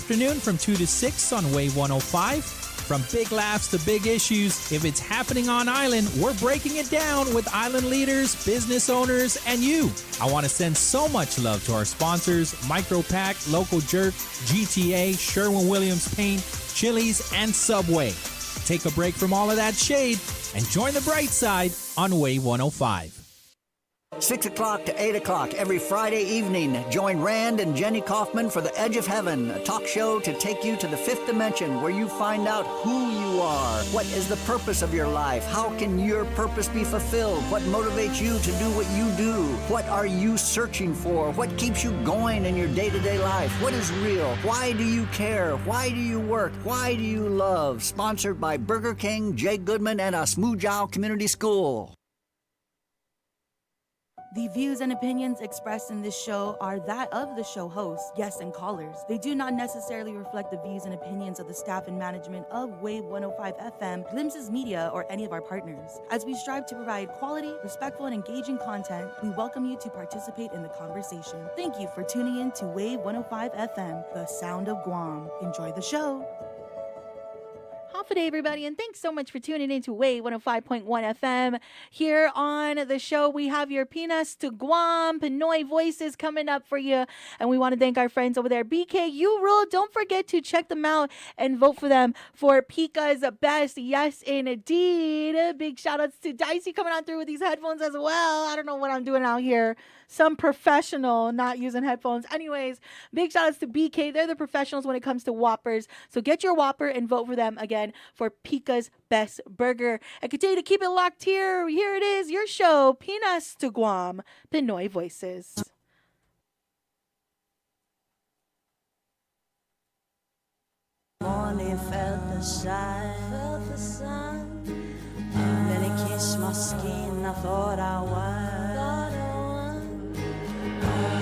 afternoon from 2 to 6 on Wave 105. From big laughs to big issues, if it's happening on Island, we're breaking it down with Island leaders, business owners, and you. I want to send so much love to our sponsors, Micropack, Local Jerk, GTA, Sherwin-Williams Paint, Chili's, and Subway. Take a break from all of that shade and join the bright side on Wave 105. 6 o'clock to 8 o'clock every Friday evening. Join Rand and Jenny Kaufman for The Edge of Heaven, a talk show to take you to the fifth dimension where you find out who you are. What is the purpose of your life? How can your purpose be fulfilled? What motivates you to do what you do? What are you searching for? What keeps you going in your day-to-day life? What is real? Why do you care? Why do you work? Why do you love? Sponsored by Burger King, Jay Goodman, and Asmujao Community School. The views and opinions expressed in this show are that of the show hosts, guests, and callers. They do not necessarily reflect the views and opinions of the staff and management of Wave 105 FM, Glimpses Media, or any of our partners. As we strive to provide quality, respectful, and engaging content, we welcome you to participate in the conversation. Thank you for tuning in to Wave 105 FM, the sound of Guam. Enjoy the show. Half a day, everybody, and thanks so much for tuning in to Wave 105.1 FM. Here on the show, we have your Pinas to Guam, Pinoy voices coming up for you, and we want to thank our friends over there. BKU Rule, don't forget to check them out and vote for them for Pika's Best. Yes, indeed. Big shout-outs to Dicey coming on through with these headphones as well. I don't know what I'm doing out here. Some professional not using headphones. Anyways, big shout outs to BK. They're the professionals when it comes to Whoppers. So get your Whopper and vote for them again for Pika's Best Burger. And continue to keep it locked here. Here it is, your show, Pinas to Guam, Pinoy Voices. Morning felt the sun, then it kissed my skin. I thought I won.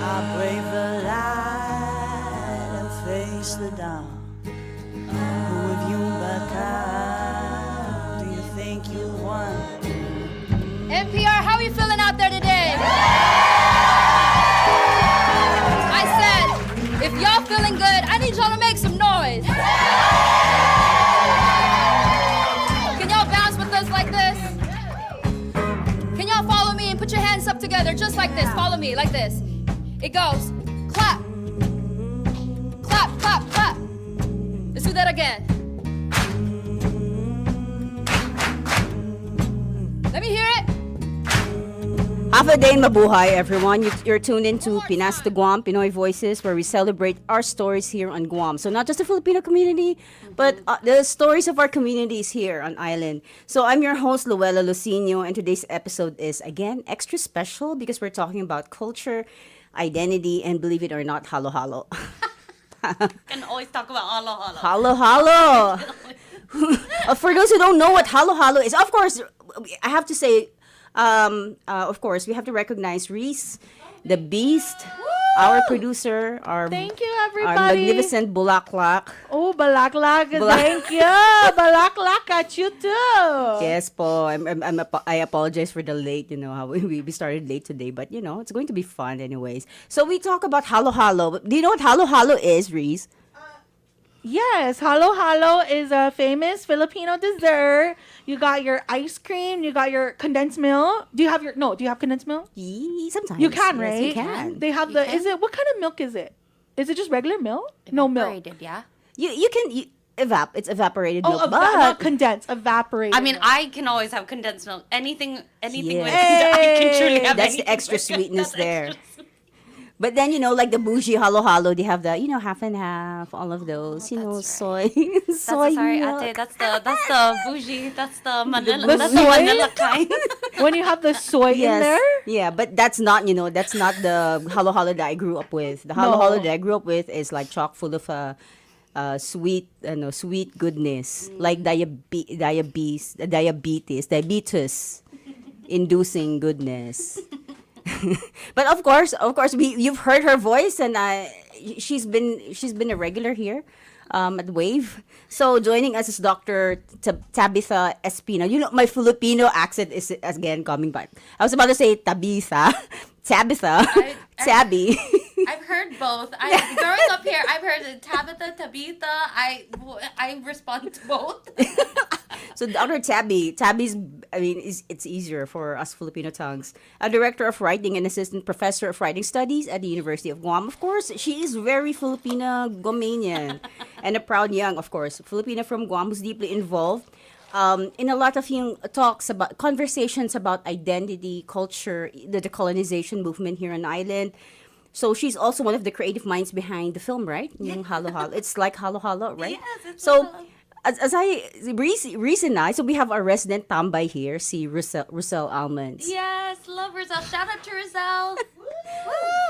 I brave the light and face the dawn. Who have you become? Do you think you won? NPR, how are you feeling out there today? I said, if y'all feeling good, I need y'all to make some noise. Can y'all bounce with us like this? Can y'all follow me and put your hands up together just like this? Follow me like this. It goes, clap, clap, clap, clap. Let's do that again. Let me hear it. Half a day mabuhay, everyone. You're tuned into Pinas to Guam, Pinoy Voices, where we celebrate our stories here on Guam. So not just the Filipino community, but the stories of our communities here on Island. So I'm your host, Luella Lucino, and today's episode is, again, extra special because we're talking about culture, identity, and believe it or not, halo-halo. Can always talk about halo-halo. Halo-halo. For those who don't know what halo-halo is, of course, I have to say, of course, we have to recognize Reese, the Beast, our producer, our Thank you, everybody. Our magnificent bulaklak. Oh, balaklak. Thank you. Balaklak at you too. Yes po. I apologize for the late, how we started late today, but it's going to be fun anyways. So we talk about halo-halo. Do you know what halo-halo is, Reese? Yes, halo-halo is a famous Filipino dessert. You got your ice cream, you got your condensed milk. Do you have condensed milk? Sometimes. You can, yes, right? you can. They have what kind of milk is it? Is it just regular milk? No milk. Yeah. You can it's evaporated milk, but not condensed, evaporated. I mean, I can always have condensed milk. Anything with Yes. I can truly have. That's the extra sweetness there. But then, like the bougie halo-halo, they have the, half and half, all of those, soy. Sorry, milk. ate, that's the bougie, that's the Manila, The that's soy? the Manila kind. When you have the soy in there? Yeah, but that's not, that's not the halo-halo that I grew up with. The halo-halo that I grew up with is like chock full of sweet goodness, like diabetes inducing goodness. But of course, you've heard her voice, and she's been a regular here at Wave. So joining us is Dr. Tabitha Espino. My Filipino accent is again coming back. I was about to say Tabitha, Tabitha, Tabby. I've heard both. Growing up here, I've heard Tabitha, Tabitha. I respond to both. So Dr. Tabby's, I mean, it's easier for us Filipino tongues. A director of writing and assistant professor of writing studies at the University of Guam. Of course, she is very Filipina Guamanian and a proud young, of course, Filipina from Guam who's deeply involved in a lot of yung talks about conversations about identity, culture, the decolonization movement here on the island. So she's also one of the creative minds behind the film, right? Yung Halo Halo. It's like Halo Halo, right? Yes, it's so. like Halo. As I recent I, so we have our resident tambay here, si Russell Almonds. Yes, love Rizal. Shout out to Rizal.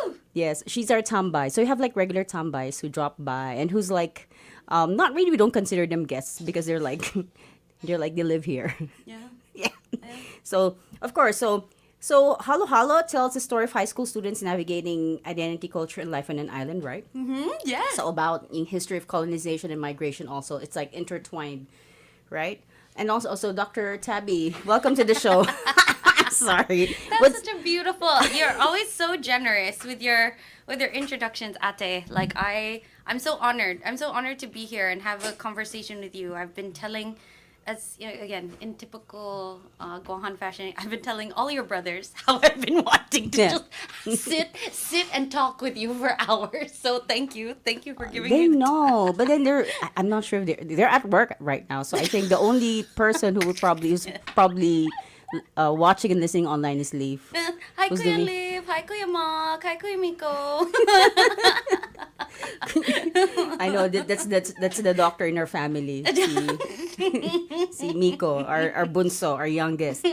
Woo! Yes, she's our tambay. So we have like regular tambays who drop by and who's like, not really. We don't consider them guests because they're like, they live here. Yeah. Yeah. So of course, so Halo Halo tells the story of high school students navigating identity, culture, and life on an island, right? Mm-hmm. Yes. So about in history of colonization and migration also. It's like intertwined, right? And also Dr. Tabby, welcome to the show. Sorry. That's such a beautiful. You're always so generous with your introductions, Ate. Like I'm so honored. I'm so honored to be here and have a conversation with you. I've been telling, as you know, again in typical Guahan fashion, I've been telling all your brothers how I've been wanting to just sit and talk with you for hours. So thank you for giving They me the know, but then I'm not sure if they're at work right now. So I think the only person who is probably watching and listening online is Leaf. Hi, Who's Kuya doing- Liv. Hi, Kuya Mark. Hi, Kuya Miko. I know that's the doctor in our family. Si Miko, our bunso, our youngest.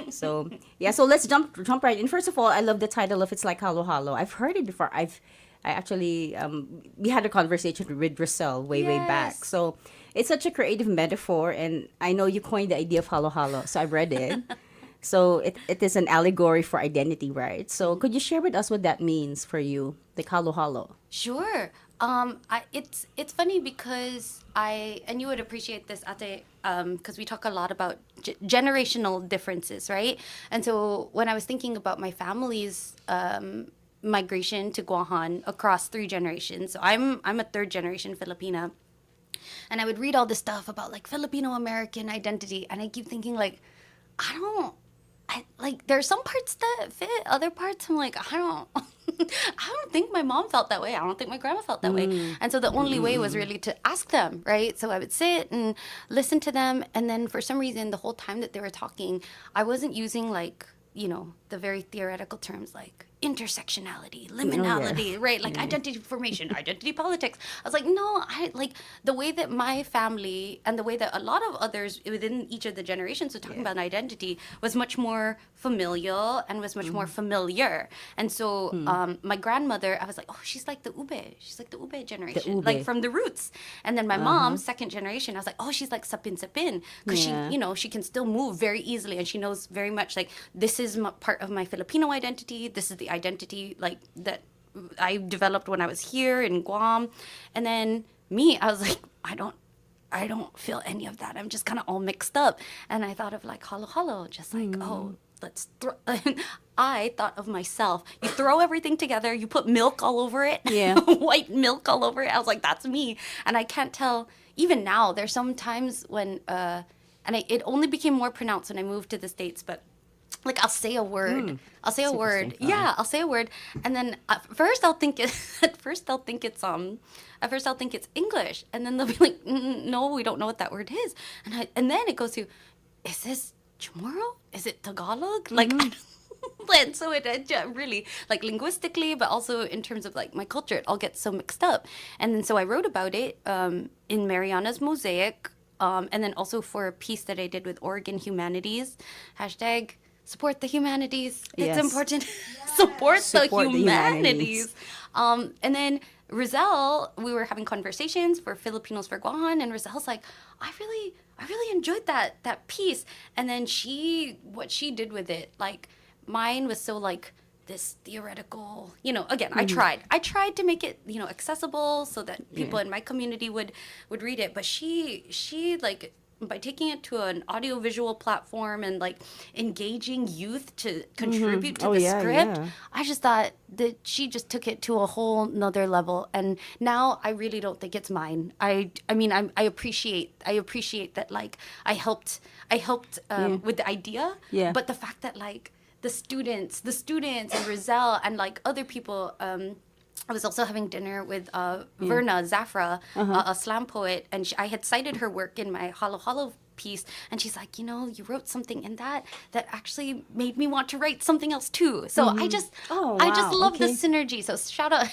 So yeah, so let's jump right in. First of all, I love the title of It's Like Halo Halo. I've heard it before. I actually we had a conversation with Russell way back. Yes. So it's such a creative metaphor, and I know you coined the idea of Halo Halo. So I've read it. So it is an allegory for identity, right? So could you share with us what that means for you, like Halo Halo? Sure. It's funny because and you would appreciate this, Ate, because we talk a lot about generational differences, right? And so when I was thinking about my family's migration to Guahan across 3 generations, so I'm a 3rd generation Filipina, and I would read all this stuff about like Filipino American identity, and I keep thinking like, there are some parts that fit, other parts I'm like, I don't think my mom felt that way. I don't think my grandma felt that way. And so the only way was really to ask them, right? So I would sit and listen to them. And then for some reason, the whole time that they were talking, I wasn't using like, you know, the very theoretical terms like intersectionality, liminality, right? Like identity formation, identity politics. I was like, no, the way that my family and the way that a lot of others within each of the generations were talking about identity was much more familial and was much more familiar. And so my grandmother, I was like, oh, she's like the ube. She's like the ube generation, ube. like from the roots. And then my mom, 2nd generation, I was like, oh, she's like sapin because she, you know, she can still move very easily and she knows very much like this is part of my Filipino identity. This is the identity like that I developed when I was here in Guam. And then me, I was like, I don't feel any of that. I'm just kind of all mixed up. And I thought of like halo halo, just like, oh, let's throw. I thought of myself. You throw everything together, you put milk all over it, white milk all over it. I was like, that's me. And I can't tell, even now, there's some times when, it only became more pronounced when I moved to the States, but like I'll say a word. I'll say a word. Yeah, I'll say a word, and then at first I'll think it's English, and then they'll be like, no, we don't know what that word is, and then it goes to, is this Chamorro? Is it Tagalog? Like, and so it really, like linguistically, but also in terms of like my culture, it all gets so mixed up. And then so I wrote about it in Mariana's Mosaic, and then also for a piece that I did with Oregon Humanities, hashtag support the humanities. It's important. Support the humanities. And then Rizal, we were having conversations for Filipinos for Guahan, and Rizal's like, I really enjoyed that piece. And then what she did with it, like mine was so like this theoretical, you know, again, I tried to make it, you know, accessible so that people in my community would read it. But she like it to an audiovisual platform and like engaging youth to contribute to the script, I just thought that she just took it to a whole nother level. And now I really don't think it's mine. I mean, I appreciate that, like, I helped with the idea, but the fact that like the students and Rizal and like other people, I was also having dinner with Verna Zafra, a slam poet, and I had cited her work in my Halo Halo piece, and she's like, you wrote something in that actually made me want to write something else too. So I just love the synergy. So shout out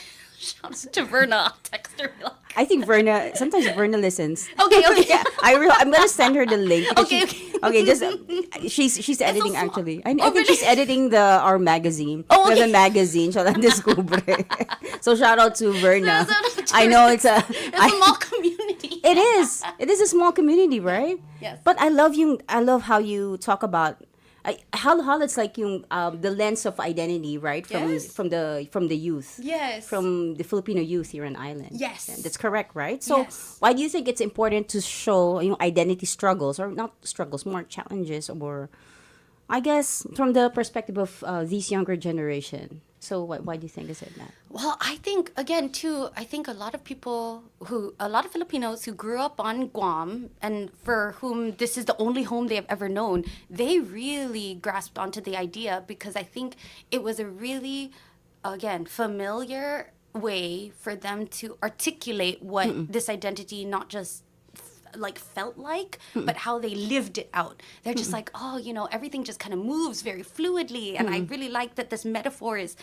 to Verna. I'll text her. I think sometimes Verna listens. Okay. Yeah, I'm gonna send her the link. Okay. Just she's editing so actually. I think she's editing our magazine. Oh, okay. The magazine, siya lang Descubre. So shout out to Verna. I know it's a small community. It is. It is a small community, right? Yes. But I love how you talk about how it's like the lens of identity, right? From the youth. Yes. From the Filipino youth here on island. Yes. Yeah, that's correct, right? So why do you think it's important to show identity struggles, or not struggles, more challenges, or I guess from the perspective of this younger generation? So why do you think is it that? Well, I think again too. I think a lot of Filipinos who grew up on Guam and for whom this is the only home they have ever known, they really grasped onto the idea because I think it was a really, again, familiar way for them to articulate what this identity not just like felt like, but how they lived it out. They're just like, everything just kind of moves very fluidly. And I really like that this metaphor is,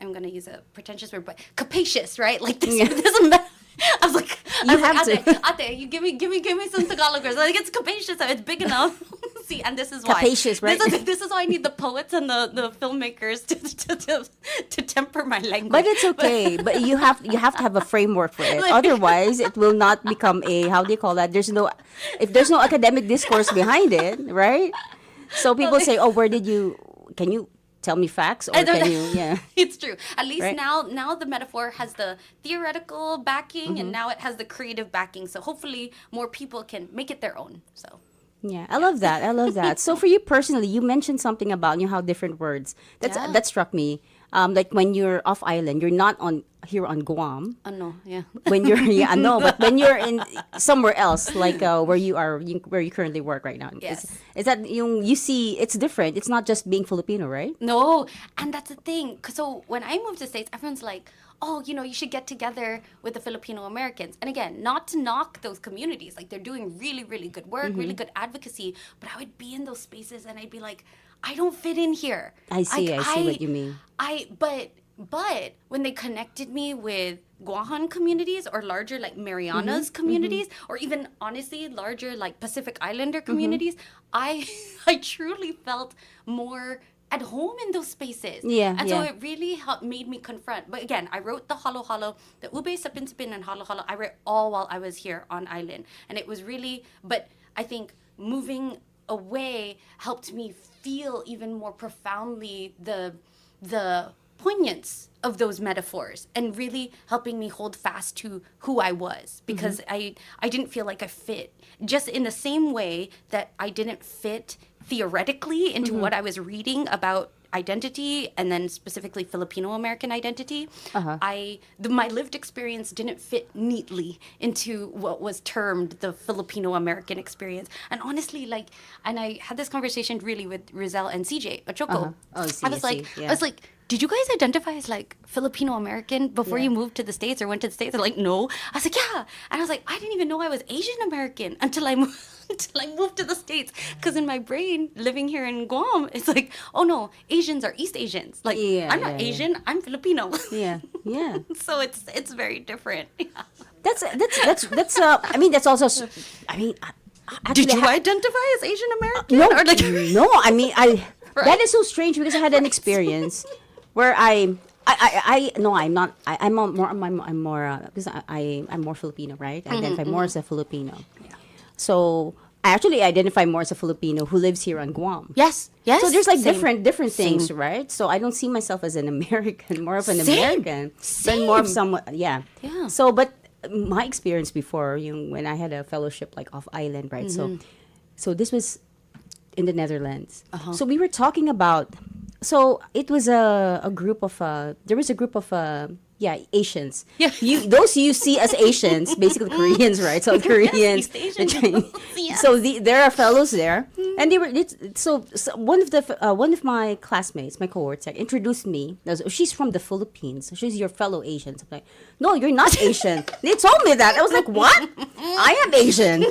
I'm going to use a pretentious word, but capacious, right? Like this I was like, Ate, you give me some Tagalog words. Like, it's capacious, it's big enough. See, and this is why. Capacious, right? This is why I need the poets and the filmmakers to temper my language. But it's okay. But you have to have a framework for it. Otherwise, it will not become how do you call that? If there's no academic discourse behind it, right? So people say, can you tell me facts, or can you? Yeah, it's true. At least now the metaphor has the theoretical backing, and now it has the creative backing. So hopefully more people can make it their own. So. Yeah, I love that. So for you personally, you mentioned something about how different words. That struck me. Like when you're off island, you're not here on Guam. No, yeah. When you're but when you're in somewhere else, like where you currently work right now. Yes. Is that you see it's different. It's not just being Filipino, right? No, and that's the thing. So when I moved to the States, everyone's like, you should get together with the Filipino Americans. And again, not to knock those communities. Like, they're doing really, really good work, really good advocacy. But I would be in those spaces and I'd be like, I don't fit in here. I see what you mean. But when they connected me with Guahan communities or larger like Marianas communities, or even honestly larger like Pacific Islander communities, I truly felt more at home in those spaces. So it really made me confront. But again, I wrote the Halo Halo, the Ube Sapin Sapin and Halo Halo. I wrote all while I was here on island. And it was really, but I think moving away helped me feel even more profoundly the poignance of those metaphors and really helping me hold fast to who I was, because I didn't feel like I fit, just in the same way that I didn't fit theoretically into what I was reading about identity, and then specifically Filipino American identity. My lived experience didn't fit neatly into what was termed the Filipino American experience. And honestly, and I had this conversation really with Rizal and CJ Achoko. I was like, did you guys identify as like Filipino American before you moved to the States or went to the States? They're like, no. I was like, yeah. And I was like, I didn't even know I was Asian American until I moved to the States. Because in my brain, living here in Guam, it's like, oh no, Asians are East Asians. Like, I'm not Asian, I'm Filipino. Yeah. So it's very different. That's I mean, that's also, I mean, actually, did you identify as Asian American? No, or like, no. I mean, that is so strange because I had an experience where I'm not. I'm more because I'm more Filipino, right? I identify more as a Filipino. Yeah. So I actually identify more as a Filipino who lives here on Guam. Yes. So there's like different things, right? So I don't see myself as an American, more of an American, than more of someone. Yeah. So, but my experience before, when I had a fellowship like off island, right? So So this was in the Netherlands. So we were talking about. So it was a group of there was a group of Asians. Yeah. Those you see as Asians, basically Koreans, right? South Koreans, East Asian the Chinese. Yes. So there are fellows there, and they were. So one of my classmates, my cohorts, like, introduced me. She's from the Philippines. She's your fellow Asian. So I'm like, no, you're not Asian. They told me that. I was like, what? I am Asian.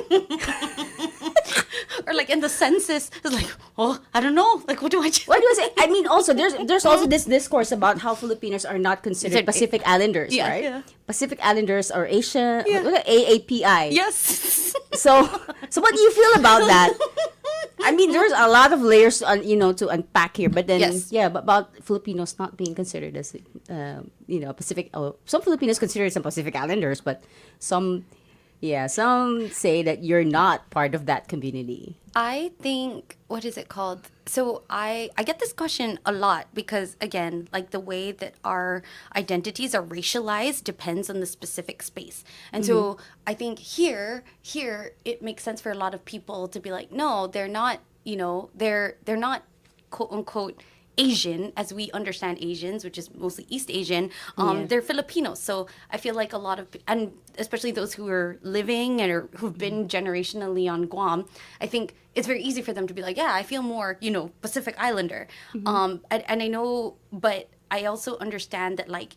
Or like in the census, it's like, oh, I don't know. Like, what do I do? What do I say? I mean, also there's also this discourse about how Filipinos are not considered Pacific Islanders, Yeah. right? Yeah. Pacific Islanders are Asian, Yeah. AAPI. Yes. So what do you feel about that? I mean, there's a lot of layers to unpack here, but then Yes. but about Filipinos not being considered as Pacific. Some Filipinos consider some Pacific Islanders, but some say that you're not part of that community. I think, what is it called? So I get this question a lot because, again, like the way that our identities are racialized depends on the specific space. And so I think here it makes sense for a lot of people to be like, no, they're not, they're not quote unquote Asian as we understand Asians, which is mostly East Asian. They're Filipinos. So I feel like a lot of, and especially those who are living or who've been generationally on Guam, I think it's very easy for them to be like, yeah, I feel more, Pacific Islander. And I know, but I also understand that like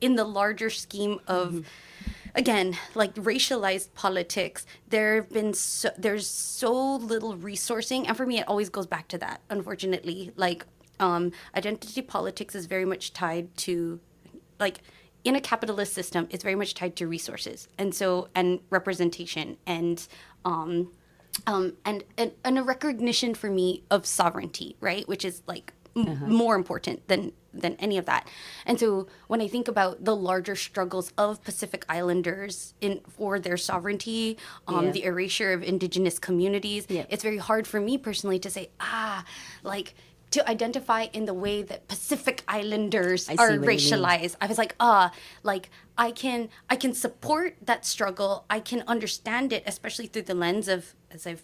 in the larger scheme of, again, like racialized politics, there's so little resourcing, and for me, it always goes back to that. Unfortunately, like identity politics is very much tied to, like, in a capitalist system, it's very much tied to resources, and representation, and a recognition for me of sovereignty, right, which is like more important than any of that. And so when I think about the larger struggles of Pacific Islanders for their sovereignty, the erasure of indigenous communities, it's very hard for me personally to say, like, to identify in the way that Pacific Islanders are racialized. I was like, like I can support that struggle. I can understand it, especially through the lens of, as I've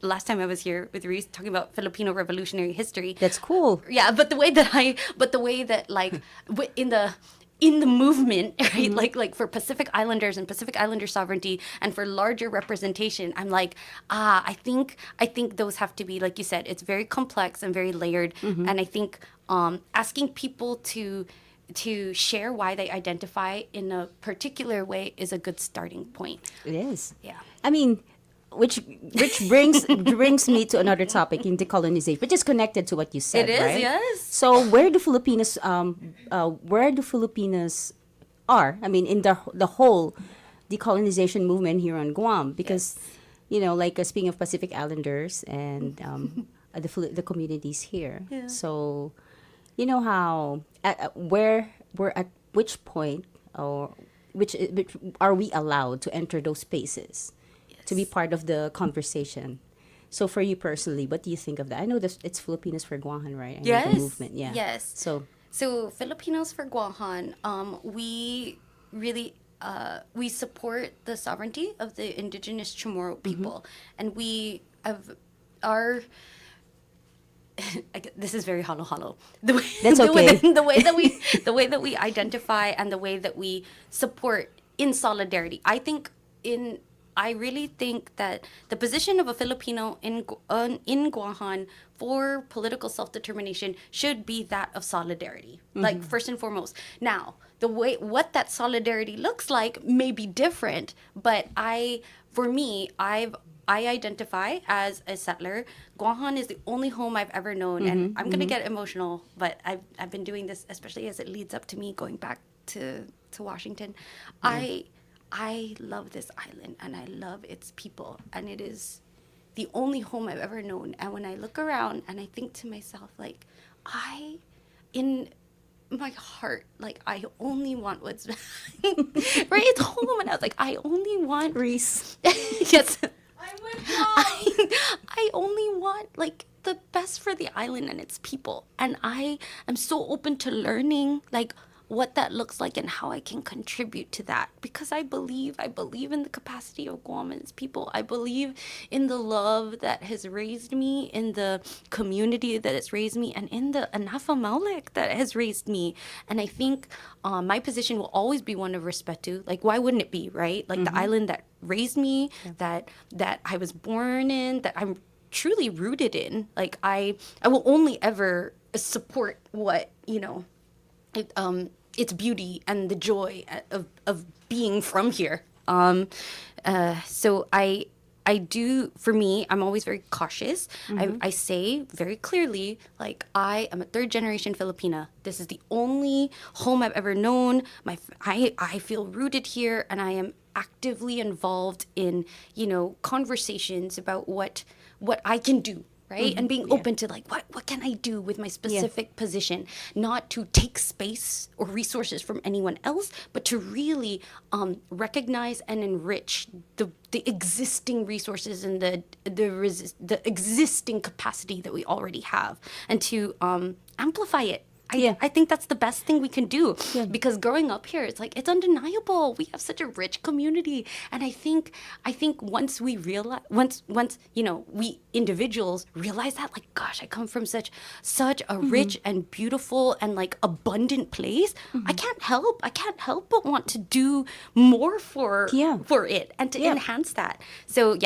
last time I was here with Reese talking about Filipino revolutionary history. That's cool. Yeah, but the way that like in the movement, right? Like for Pacific Islanders and Pacific Islander sovereignty and for larger representation, I'm like, I think those have to be, like you said, it's very complex and very layered. And I think asking people to share why they identify in a particular way is a good starting point. It is. Yeah. I mean, which brings me to another topic in decolonization, which is connected to what you said. It is, right? yes. So where do Filipinos are? I mean, in the whole decolonization movement here on Guam, because like speaking of Pacific Islanders and the communities here. Yeah. So how we're at which point or which are we allowed to enter those spaces? To be part of the conversation. So for you personally, what do you think of that? I know it's Filipinos for Guahan, right? I know Yes. the movement, yeah. Yes. So Filipinos for Guahan, we really we support the sovereignty of the indigenous Chamorro people, and we have our. This is very hollow. That's okay. The way that we identify and the way that we support in solidarity. I really think that the position of a Filipino in Guahan for political self-determination should be that of solidarity, like first and foremost. Now, what that solidarity looks like may be different, but I identify as a settler. Guahan is the only home I've ever known, and I'm gonna get emotional, but I've been doing this, especially as it leads up to me going back to Washington. I love this island and I love its people, and it is the only home I've ever known. And when I look around and I think to myself, like, in my heart, like, I only want what's right. It's home, and I was like, I only want Reese. Yes, I only want like the best for the island and its people, and I am so open to learning, like, what that looks like and how I can contribute to that. Because I believe in the capacity of Guam and its people. I believe in the love that has raised me, in the community that has raised me, and in the Anafa Maulek that has raised me. And I think my position will always be one of respect to. Like, why wouldn't it be, right? Like the island that raised me, that I was born in, that I'm truly rooted in. Like, I will only ever support what, its beauty and the joy of being from here. So I do, for me, I'm always very cautious. I say very clearly, like, I am a third generation Filipina. This is the only home I've ever known. I feel rooted here, and I am actively involved in, conversations about what I can do. Right? And being open to, like, what can I do with my specific position? Not to take space or resources from anyone else, but to really recognize and enrich the existing resources and the existing capacity that we already have, and to amplify it. I think that's the best thing we can do, because growing up here, it's like, it's undeniable. We have such a rich community. And I think once we realize, once we individuals realize that, like, gosh, I come from such a rich and beautiful and, like, abundant place. I can't help but want to do more for it and to enhance that. So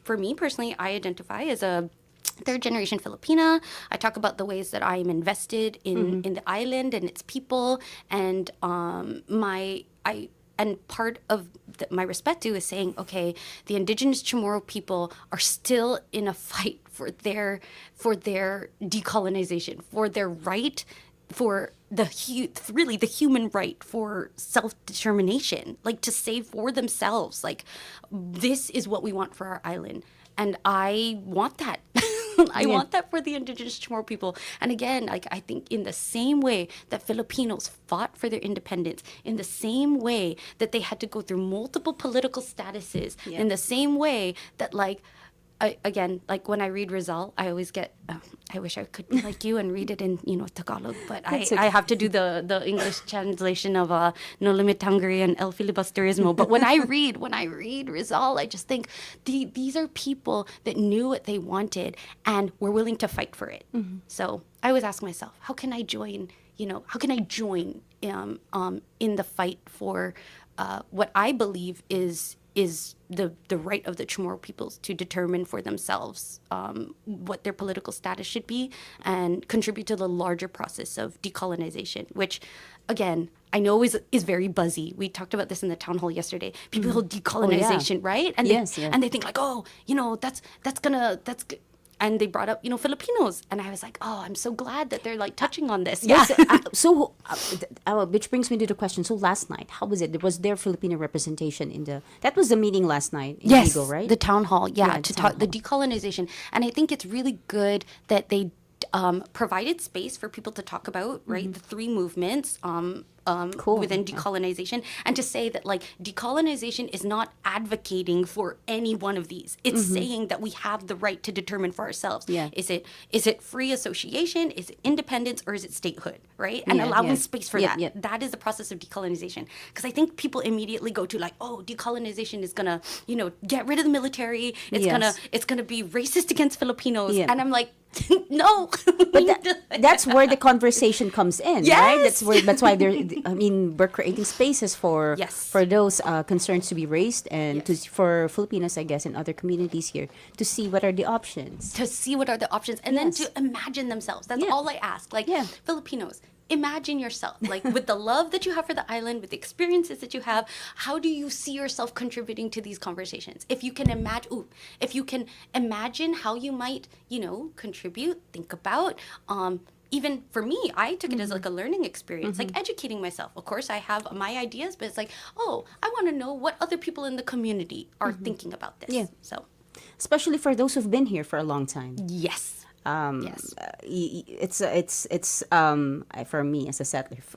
for me personally, I identify as a third generation Filipina. I talk about the ways that I am invested in the island and its people, and part of my respect to is saying, okay, the indigenous Chamorro people are still in a fight for their decolonization, for their right, for the human right for self-determination, like, to save for themselves. Like, this is what we want for our island, and I want that. I want that for the indigenous Chamorro people. And again, like, I think in the same way that Filipinos fought for their independence, in the same way that they had to go through multiple political statuses, in the same way that, like, like, when I read Rizal, I always get, I wish I could be like you and read it in, Tagalog, but I have to do the English translation of No Limit Hungary and El Filibusterismo. But when I read Rizal, I just think these are people that knew what they wanted and were willing to fight for it. So I always ask myself, how can I join in the fight for what I believe is the right of the Chamorro peoples to determine for themselves what their political status should be, and contribute to the larger process of decolonization, which, again, I know is very buzzy. We talked about this in the town hall yesterday. People hold decolonization, right? And they think, like, that's good. And they brought up, Filipinos. And I was like, oh, I'm so glad that they're, like, touching on this. Yes. Which brings me to the question. So last night, how was it? Was there Filipino representation that was the meeting last night in Vigo, right? The town hall, to talk the decolonization. And I think it's really good that they provided space for people to talk about, right, the three movements within decolonization, and to say that, like, decolonization is not advocating for any one of these. It's saying that we have the right to determine for ourselves. Is it free association? Is it independence? Or is it statehood? Right? And allowing space for that. That is the process of decolonization. Because I think people immediately go to, like, oh, decolonization is gonna, get rid of the military. It's gonna be racist against Filipinos. And I'm like, no. But that's where the conversation comes in, right? That's why we're creating spaces for those concerns to be raised, and for Filipinos, I guess, and other communities here to see what are the options. And then to imagine themselves. That's all I ask. Like, Filipinos, imagine yourself, like, with the love that you have for the island, with the experiences that you have, how do you see yourself contributing to these conversations? If you can imagine how you might, contribute, think about, even for me, I took it as, like, a learning experience, like educating myself. Of course, I have my ideas, but it's like, oh, I want to know what other people in the community are thinking about this. So, especially for those who've been here for a long time. Yes. It's for me as a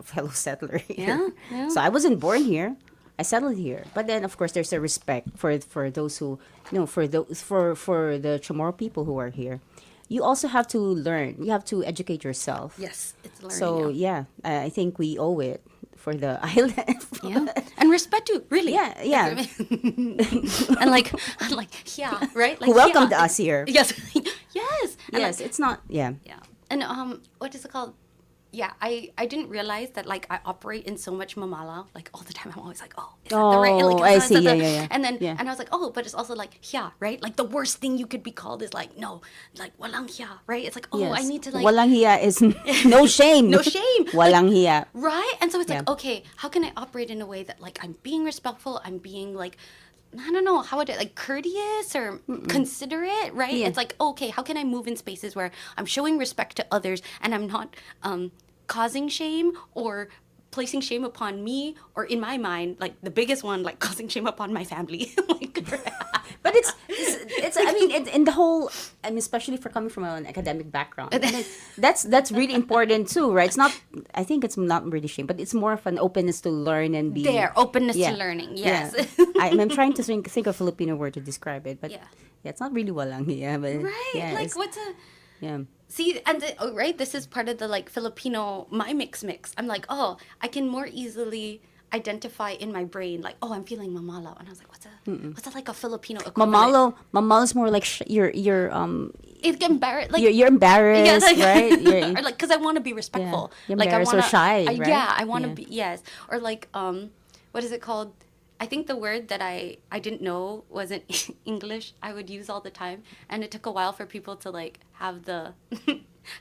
fellow settler here. So I wasn't born here. I settled here, but then of course there's a respect for those who, for the Chamorro people who are here. You also have to learn. You have to educate yourself. Yes, it's learning. So I think we owe it for the island. Yeah. And respect too, really. Yeah. and like, yeah, right? Like, Who welcomed yeah. us here. Yes. Yes. And Yes, it's not, yeah. yeah. And what is it called? Yeah, I didn't realize that like I operate in so much mamala like all the time. I'm always like, oh, is that the right? Like, I is see. that the- Yeah. And then Yeah. and I was like, oh, but it's also like right? Like the worst thing you could be called is like no, like walang right? It's like oh, I Yes. need to like Walang hiya is no shame. No shame. Walang hiya. right? And so it's like Yeah. okay, how can I operate in a way that like I'm being respectful, I'm being like I don't know how would I like courteous or considerate, right? Yeah. It's like okay, how can I move in spaces where I'm showing respect to others and I'm not causing shame or placing shame upon me or in my mind like the biggest one like causing shame upon my family. Like, But it's I mean, in the whole, I mean, especially for coming from an academic background, and that's really important too, right? It's not, I think it's not really shame, but it's more of an openness to learn and be. openness Yeah. to learning, yes. Yeah. I'm trying to think of Filipino word to describe it, but Yeah. it's not really walang hiya, but Right, yeah, like it's- what's a yeah. see and right, this is part of the like Filipino my mix. I'm like, oh, I can more easily identify in my brain like, oh, I'm feeling mamalo, and I was like, what's that like a Filipino equivalent? Mamalo's more like you're It get embarrassed, like you're embarrassed, yeah, like, right? You're, or like because I want to be respectful. You're like I embarrassed want or shy, right? Yeah, I want to Yeah. be yes. Or like what is it called? I think the word that I didn't know wasn't English. I would use all the time, and it took a while for people to like have the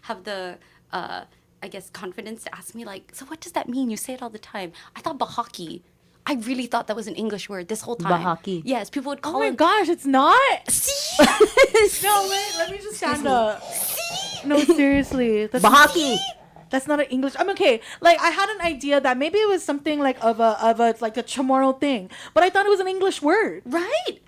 have the I guess confidence to ask me like, so what does that mean? You say it all the time. I thought bahaki. I really thought that was an English word this whole time. Bahaki. Yes, people would Oh call my it. gosh, it's not. See? No, wait, let me just stand up. No, seriously. That's bahaki. That's not an English. I'm okay. Like I had an idea that maybe it was something like of a like a chamorro thing, but I thought it was an English word. Right.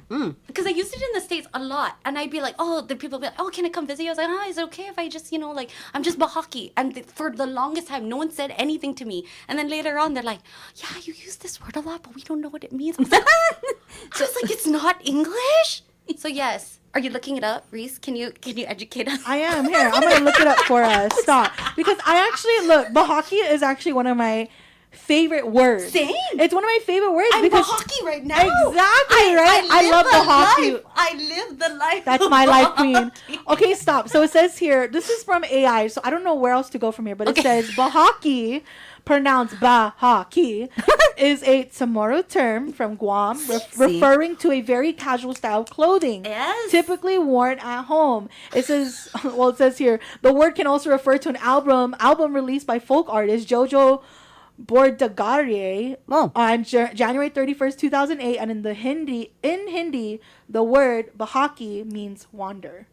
Because I used it in the States a lot. And I'd be like, oh, the people would be like, oh, can I come visit you? I was like, oh, is it okay if I just, like, I'm just bahaki. And for the longest time, no one said anything to me. And then later on, they're like, yeah, you use this word a lot, but we don't know what it means. I was like, it's not English? So yes. Are you looking it up, Reese? Can you educate us? I am here. I'm gonna look it up for us. Stop, because I actually look. Bahaki is actually one of my favorite words. Same. It's one of my favorite words. I'm because bahaki right now. Exactly, right? I love the bahaki. life. I live the life. That's of my life bahaki. queen. Okay, stop. So it says here, this is from AI, so I don't know where else to go from here, but it says bahaki, pronounced bahaki, is a Chamorro term from Guam referring to a very casual style of clothing, Yes. typically worn at home. It says, well, it says here, the word can also refer to an album released by folk artist Jojo Bordagarie on January 31st, 2008, and in Hindi, the word bahaki means wander.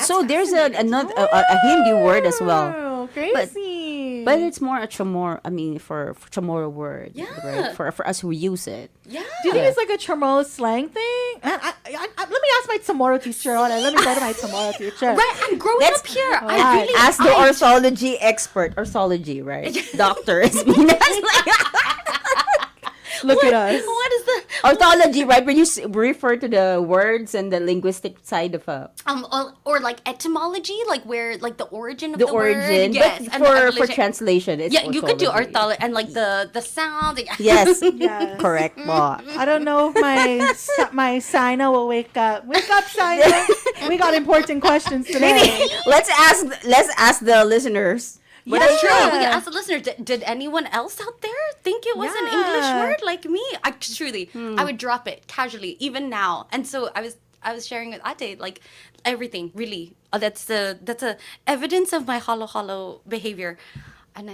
So there's another a Hindi word as well. Oh, crazy. But it's more a chamorro. I mean, for chamorro word, Yeah. right? For us who use it. Yeah. Do you think it's like a Chamorro slang thing? Let me ask my Chamorro teacher. Hold on, let me go to my Chamorro teacher. Right, I'm growing Let's- up here. I Alright. really Ask the orthology expert, right? Doctor is Look at us. What is the orthology, right? When you refer to the words and the linguistic side of a or like etymology, like where like the origin of the the origin, word. Yes, but and the for evolution. translation, it's Yeah, you could do orthology. orthology and like the sound. Yes, Yes. correct. Well, I don't know if my Sina will wake up. Wake up, Sina. We got important questions today. let's ask the listeners. But that's true. Yeah. We can ask the listener. Did anyone else out there think it was an English Yeah. word like me? I truly, I would drop it casually, even now. And so I was sharing with Ate like everything. Really, that's a evidence of my halo behavior, and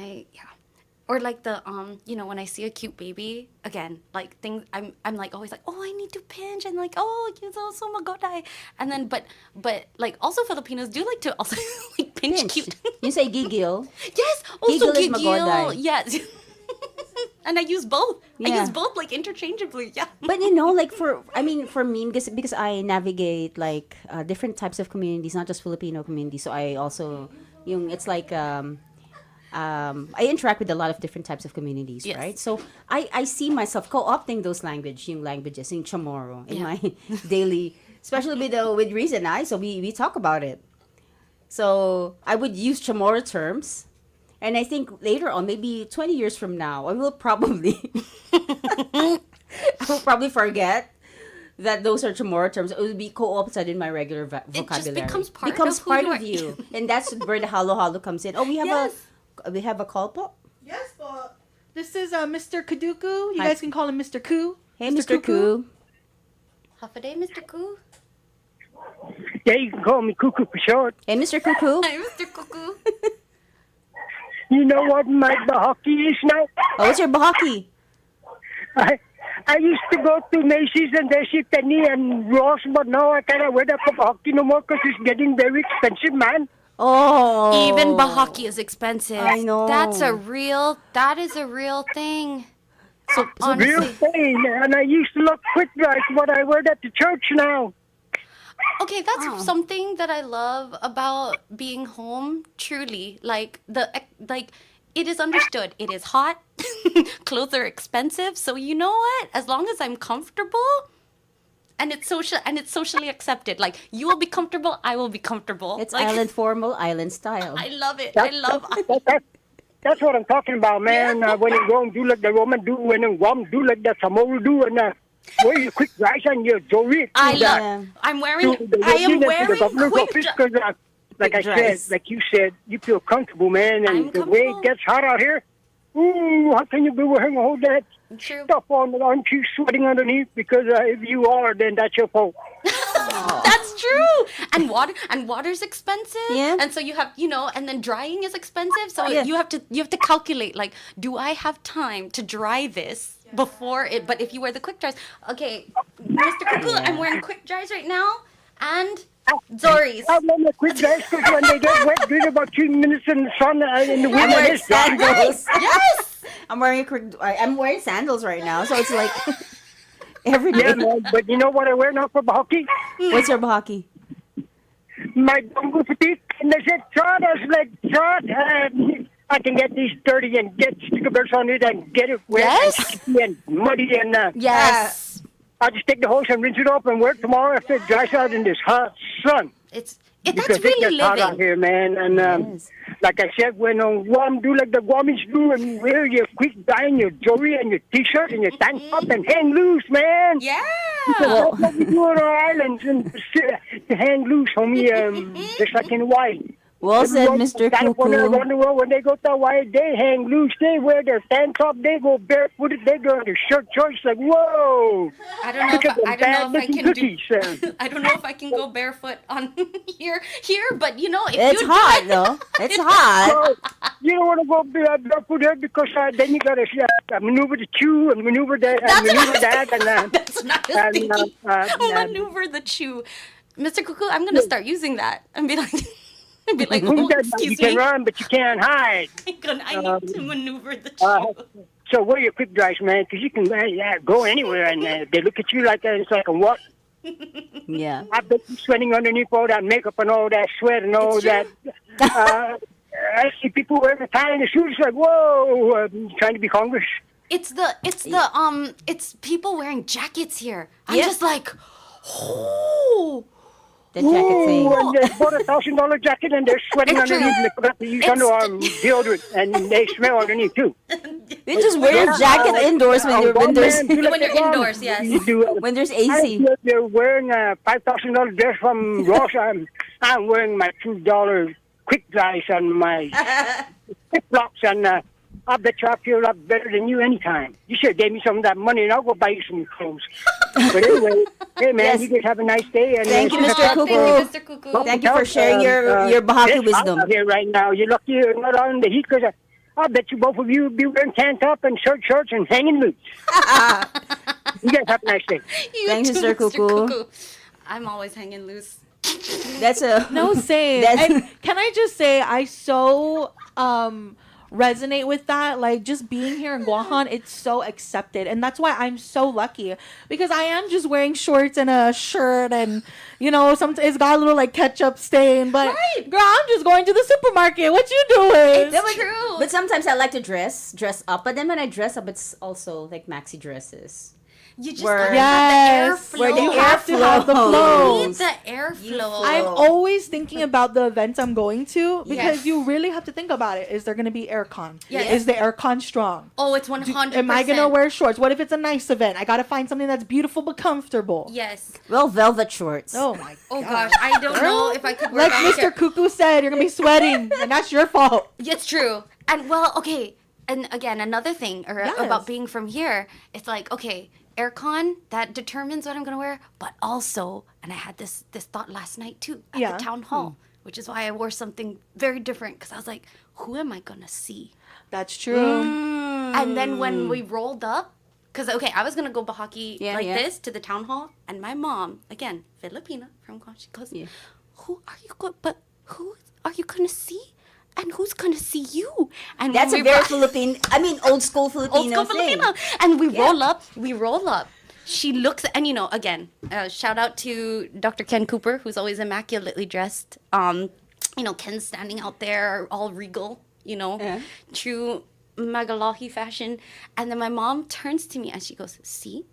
or like the when I see a cute baby again, like things I'm like always like, oh, I need to pinch, and like, oh, you're so magodai, and then but like also Filipinos do like to also like pinch cute. You say gigil. Yes, also Gigil is gigil. magodai. Yes. And I use both. I Yeah. use both like interchangeably. Yeah. But like for me, because I navigate like different types of communities, not just Filipino communities. So I also it's like I interact with a lot of different types of communities, Yes. right? So I see myself co-opting those languages in Chamorro in Yeah. my daily, especially with Reese and I. So we talk about it. So I would use Chamorro terms, And I think later on, maybe 20 years from now, I will probably forget that those are Chamorro terms. It will be co-opted in my regular vocabulary. It just becomes part of you. And that's where the halo comes in. Oh, we have a call po? Yes, but this is Mr. Kaduku. You guys can call him Mr. Koo. Hey, Mr. Koo. Half a day, Mr. Koo. Yeah, you can call me Cuckoo for short. Hey, Mr. Cuckoo. Hi, Mr. Cuckoo. You know what my bahaki is now? Oh, what's your bahaki? I used to go to Macy's and Penny and Ross, but now I can't wear that bahaki no more because it's getting very expensive, man. Oh. Even bahaki is expensive. I know. That is a real thing. So Real thing. And I used to look quick like what I wear at the church now. Okay, that's something that I love about being home. Truly, like it is understood. It is hot. Clothes are expensive. So you know what? As long as I'm comfortable, and it's socially accepted. Like you will be comfortable, I will be comfortable. it's like, island formal, island style. I love it. I love. That's what I'm talking about, man. When in Rome, do like the Roman do. When in Guam, do like the Samoan do. And wear your quick dries and your jewelry. I'm wearing. I am wearing quick. Like I said, like you said, you feel comfortable, man. And the way it gets hot out here, how can you be wearing all that stuff on? Aren't you sweating underneath? Because if you are, then that's your fault. That's true. And water's expensive. Yeah. And so you have, and then drying is expensive. So you have to calculate, like, do I have time to dry this before it? But if you wear the quick dries, okay, Mr. Cuckoo, I'm wearing quick dries right now and Zori's. I wear my quick dries because when they get wet, do about 2 minutes in the sun in the winter. wearing sandals. Yes. I'm wearing sandals right now, so it's like every day. Yeah, man. But you know what I wear now for bahaki? What's your bahaki? My bungo fatigue. And they said, Trot, I was like, Trot, I can get these dirty and get stickers on it and get it wet and muddy and Yes. I'll just take the hose and rinse it off and wear it tomorrow after it dries out in this hot sun. That's Because really it gets hot out living. here, man. And like I said, when on Guam, do like the Guamish do and wear your quick dye and your jewelry and your T-shirt and your tank top and hang loose, man. Yeah. That's what we do on our islands and to hang loose, homie, just like in Hawaii. Well said, Mr. California, Cuckoo. around the world, when they go to Hawaii, they hang loose. They wear their tank top. They go barefooted. They go in their shirt choice. Like, whoa! I don't know if I can cookies, I don't know if I can go barefoot on here, but if It's you hot, do it, though. It's hot. So, you don't want to go barefoot here because then you got to maneuver the chew and maneuver that and maneuver that. And, that's not a thing. Maneuver the chew. Mr. Cuckoo, I'm going to start using that and be like, oh, you excuse can me. run, but you can't hide. I need to maneuver the chew. So wear your quick dries, man, because you can go anywhere and they look at you like it's like a what? Yeah. I bet you're sweating underneath all that makeup and all that sweat and all that. I see people wearing a tie and a suit. It's like, whoa, trying to be Congress. It's people wearing jackets here. I'm just like, oh. The jacket thing. And they bought $1,000 jacket and they're sweating It's true. underneath. And they forgot to use underarm deodorant and they smell underneath too. They just wear a jacket indoors when there's indoors, yes. You do, when there's I AC. feel they're wearing a $5,000 dress from Ross. I'm wearing my $2 quick dries and my flip flops, and I bet you I feel a lot better than you anytime. You should have gave me some of that money and I'll go buy you some clothes. But anyway, hey man, Yes. you guys have a nice day. And Thank you, Mr. Thank Cuckoo. you, Mr. Cuckoo. Thank you for sharing your bahaki it's hot wisdom. out here right now. You're lucky you're not on the heat because I bet you both of you be wearing tank top and shorts and hanging loose. You guys have a nice day. You Thanks, too, Mr. Cuckoo. I'm always hanging loose. That's a No, same. That's- And can I just say, I so resonate with that. Like, just being here in Guahan, it's so accepted. And that's why I'm so lucky. Because I am just wearing shorts and a shirt and, sometimes it's got a little, like, ketchup stain. But, girl, I'm just going to the supermarket. What you doing? It's true. But sometimes I like to dress up. But then when I dress up, it's also like maxi dresses. You just Word. gotta have the air airflow. Where the You have to have the You flow. need the airflow. I'm always thinking about the events I'm going to because Yes. you really have to think about it. Is there going to be aircon? Yes. Is the aircon strong? Oh, it's 100%. Am I going to wear shorts? What if it's a nice event? I got to find something that's beautiful but comfortable. Yes. Well, velvet shorts. Oh my Oh god. gosh, I don't know if I could wear Like Mr. Cuckoo said, you're going to be sweating and that's your fault. It's true. And well, okay. And again, another thing Yes. about being from here, it's like, okay, aircon, that determines what I'm going to wear. But also, and I had this thought last night too at Yeah. the town hall, which is why I wore something very different because I was like, who am I going to see? That's true. And then when we rolled up, because, okay, I was going to go bahaki Yeah, like yeah. this to the town hall. And my mom, again, Filipina from Guam, she goes, who are you going, but who are you going to see? And who's going to see you? And That's when a we very ro- Philippine, I mean, old school Filipino old school thing. Filipino. And we roll up. She looks, and again, shout out to Dr. Ken Cooper, who's always immaculately dressed. Ken's standing out there all regal, true Magalohi fashion. And then my mom turns to me and she goes, see,